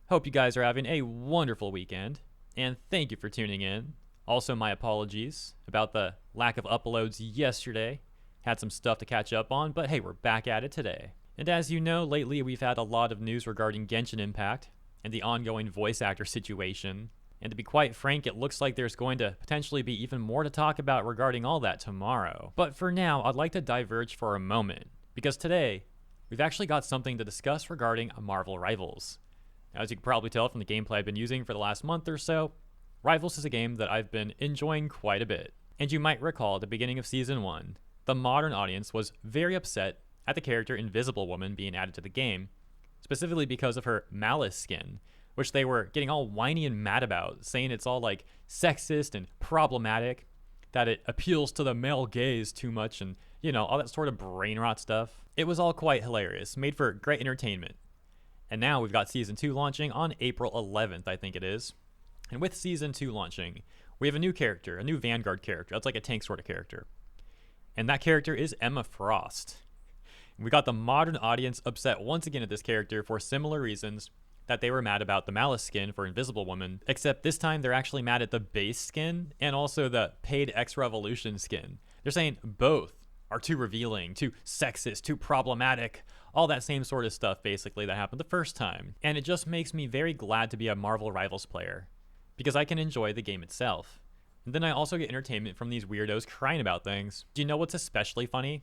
Hope you guys are having a wonderful weekend, and thank you for tuning in. Also, my apologies about the lack of uploads yesterday. Had some stuff to catch up on, but hey, we're back at it today. And as you know, lately we've had a lot of news regarding Genshin Impact and the ongoing voice actor situation. And to be quite frank, it looks like there's going to potentially be even more to talk about regarding all that tomorrow. But for now, I'd like to diverge for a moment, because today, we've actually got something to discuss regarding Marvel Rivals. Now, as you can probably tell from the gameplay I've been using for the last month or so, Rivals is a game that I've been enjoying quite a bit. And you might recall at the beginning of Season 1, the modern audience was very upset at the character Invisible Woman being added to the game, specifically because of her Malice skin, which they were getting all whiny and mad about, saying it's all like sexist and problematic, that it appeals to the male gaze too much, and all that sort of brain rot stuff. It was all quite hilarious, made for great entertainment. And now we've got Season 2 launching on April 11th, I think it is. And with Season 2 launching, we have a new character, a new Vanguard character. That's like a tank sort of character. And that character is Emma Frost. We got the modern audience upset once again at this character for similar reasons that they were mad about the Malice skin for Invisible Woman, except this time they're actually mad at the base skin and also the paid X Revolution skin. They're saying both are too revealing, too sexist, too problematic, all that same sort of stuff basically that happened the first time. And it just makes me very glad to be a Marvel Rivals player, because I can enjoy the game itself. And then I also get entertainment from these weirdos crying about things. Do you know what's especially funny?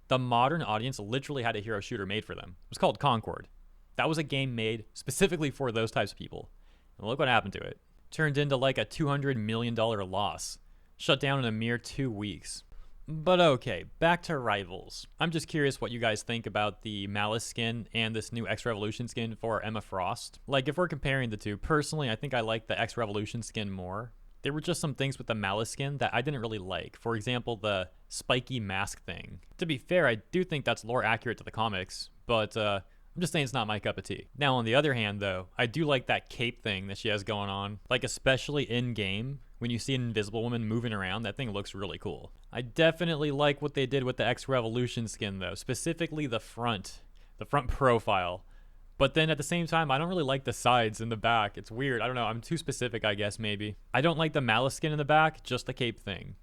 The modern audience literally had a hero shooter made for them. It was called Concord. That was a game made specifically for those types of people. And look what happened to it. Turned into like a $200 million loss. Shut down in a mere 2 weeks. But okay, back to Rivals. I'm just curious what you guys think about the Malice skin and this new X Revolution skin for Emma Frost. Like, if we're comparing the two, personally, I think I like the X Revolution skin more. There were just some things with the Malice skin that I didn't really like. For example, the spiky mask thing. To be fair, I do think that's lore accurate to the comics, but I'm just saying it's not my cup of tea. Now, on the other hand, though, I do like that cape thing that she has going on. Like, especially in-game, when you see an Invisible Woman moving around, that thing looks really cool. I definitely like what they did with the X Revolution skin, though, specifically the front profile. But then at the same time, I don't really like the sides and the back. It's weird. I don't know. I'm too specific, I guess, maybe. I don't like the Malice skin in the back, just the cape thing.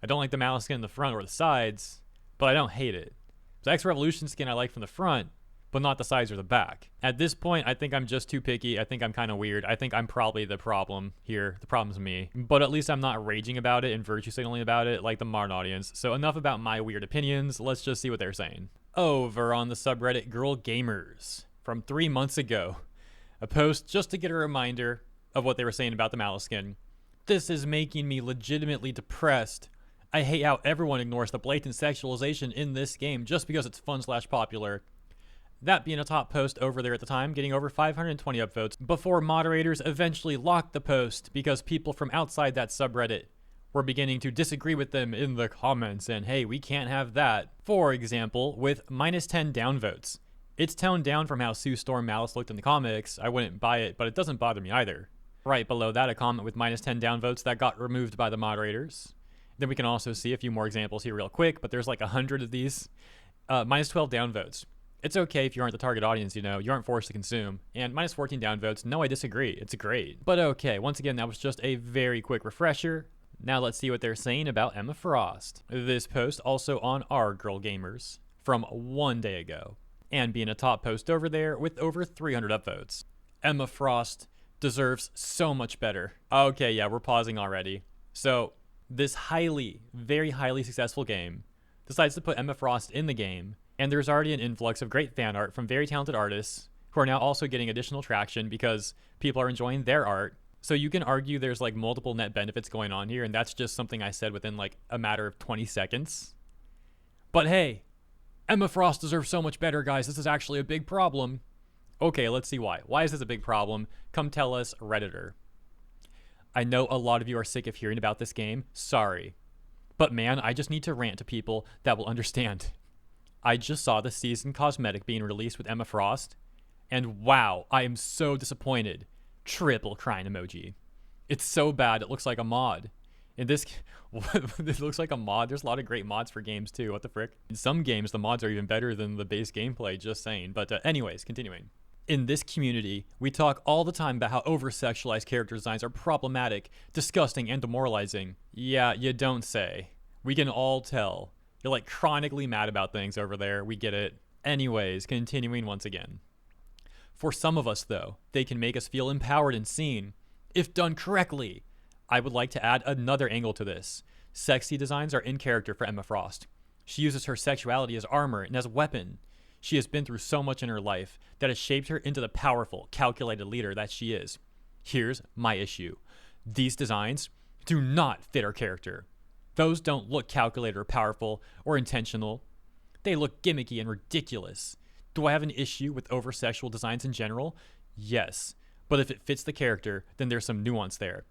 I don't like the Malice skin in the front or the sides, but I don't hate it. The X Revolution skin I like from the front, but not the sides or the back. At this point, I think I'm just too picky. I think I'm kind of weird. I think I'm probably the problem here. The problem's me. But at least I'm not raging about it and virtue signaling about it like the modern audience. So enough about my weird opinions. Let's just see what they're saying. Over on the subreddit Girl Gamers from 3 months ago, a post just to get a reminder of what they were saying about the Malice skin. This is making me legitimately depressed. I hate how everyone ignores the blatant sexualization in this game just because it's fun/popular. That being a top post over there at the time, getting over 520 upvotes, before moderators eventually locked the post because people from outside that subreddit were beginning to disagree with them in the comments, and hey, we can't have that. For example, with -10 downvotes. It's toned down from how Sue Storm Malice looked in the comics. I wouldn't buy it, but it doesn't bother me either. Right below that, a comment with -10 downvotes that got removed by the moderators. Then we can also see a few more examples here real quick, but there's like 100 of these. -12 downvotes. It's okay if you aren't the target audience, you aren't forced to consume. And -14 downvotes, no, I disagree. It's great. But okay, once again, that was just a very quick refresher. Now let's see what they're saying about Emma Frost. This post also on our Girl Gamers from 1 day ago, and being a top post over there with over 300 upvotes. Emma Frost deserves so much better. Okay, yeah, we're pausing already. So this very highly successful game decides to put Emma Frost in the game, and there's already an influx of great fan art from very talented artists who are now also getting additional traction because people are enjoying their art. So you can argue there's like multiple net benefits going on here, and that's just something I said within like a matter of 20 seconds. But hey, Emma Frost deserves so much better, guys. This is actually a big problem. Okay, let's see why. Why is this a big problem? Come tell us, Redditor. I know a lot of you are sick of hearing about this game. Sorry. But man, I just need to rant to people that will understand. I just saw the season cosmetic being released with Emma Frost, and wow, I am so disappointed. Triple crying emoji. It's so bad, it looks like a mod. In this, this looks like a mod. There's a lot of great mods for games too. What the frick? In some games, the mods are even better than the base gameplay, just saying. But anyways, continuing. In this community, we talk all the time about how over-sexualized character designs are problematic, disgusting, and demoralizing. Yeah, you don't say. We can all tell. You're like chronically mad about things over there. We get it. Anyways, continuing once again. For some of us, though, they can make us feel empowered and seen, if done correctly. I would like to add another angle to this. Sexy designs are in character for Emma Frost. She uses her sexuality as armor and as a weapon. She has been through so much in her life that has shaped her into the powerful, calculated leader that she is. Here's my issue. These designs do not fit her character. Those don't look calculated or powerful or intentional. They look gimmicky and ridiculous. Do I have an issue with over-sexual designs in general? Yes. But if it fits the character, then there's some nuance there.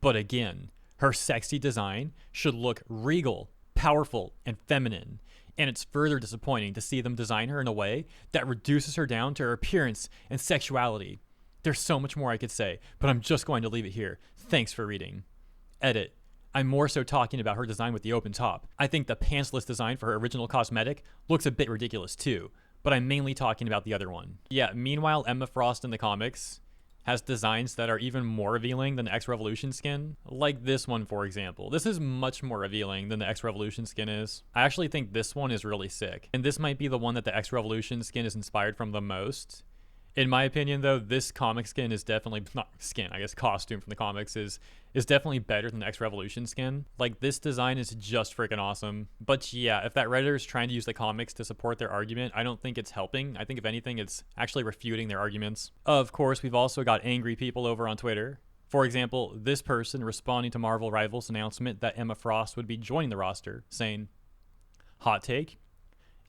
But again, her sexy design should look regal, powerful, and feminine. And it's further disappointing to see them design her in a way that reduces her down to her appearance and sexuality. There's so much more I could say, but I'm just going to leave it here. Thanks for reading. Edit. I'm more so talking about her design with the open top. I think the pantsless design for her original cosmetic looks a bit ridiculous too, but I'm mainly talking about the other one. Yeah, meanwhile, Emma Frost in the comics has designs that are even more revealing than the X-Revolution skin. Like this one, for example. This is much more revealing than the X-Revolution skin is. I actually think this one is really sick. And this might be the one that the X-Revolution skin is inspired from the most. In my opinion, though, this comic skin is definitely, not skin, I guess costume from the comics is definitely better than the X-Revolution skin. Like, this design is just freaking awesome. But yeah, if that Redditor is trying to use the comics to support their argument, I don't think it's helping. I think if anything, it's actually refuting their arguments. Of course, we've also got angry people over on Twitter. For example, this person responding to Marvel Rivals' announcement that Emma Frost would be joining the roster, saying, "Hot take?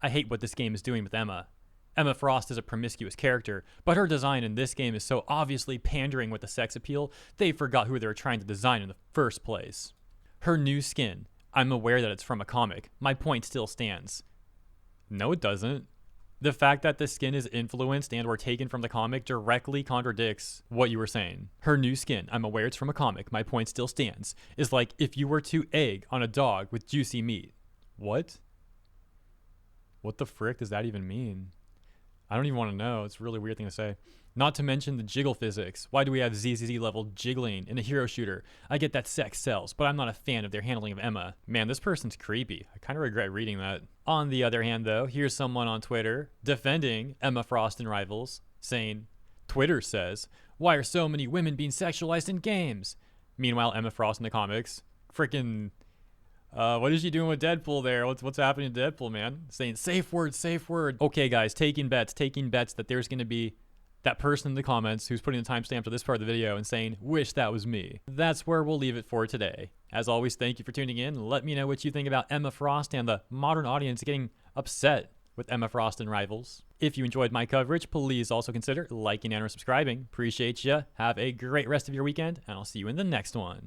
I hate what this game is doing with Emma. Emma Frost is a promiscuous character, but her design in this game is so obviously pandering with the sex appeal, they forgot who they were trying to design in the first place. Her new skin, I'm aware that it's from a comic. My point still stands." No, it doesn't. The fact that the skin is influenced and or taken from the comic directly contradicts what you were saying. Her new skin, I'm aware it's from a comic. My point still stands. Is like if you were to egg on a dog with juicy meat. What? What the frick does that even mean? I don't even want to know. It's a really weird thing to say. Not to mention the jiggle physics. Why do we have ZZZ level jiggling in a hero shooter? I get that sex sells, but I'm not a fan of their handling of Emma. Man, this person's creepy. I kind of regret reading that. On the other hand, though, here's someone on Twitter defending Emma Frost and Rivals, saying, Twitter says, "Why are so many women being sexualized in games?" Meanwhile, Emma Frost in the comics, freaking... what is she doing with Deadpool there? What's happening to Deadpool, man? Saying, safe word, safe word. Okay, guys, taking bets that there's going to be that person in the comments who's putting the timestamp to this part of the video and saying, wish that was me. That's where we'll leave it for today. As always, thank you for tuning in. Let me know what you think about Emma Frost and the modern audience getting upset with Emma Frost and Rivals. If you enjoyed my coverage, please also consider liking and or subscribing. Appreciate ya. Have a great rest of your weekend, and I'll see you in the next one.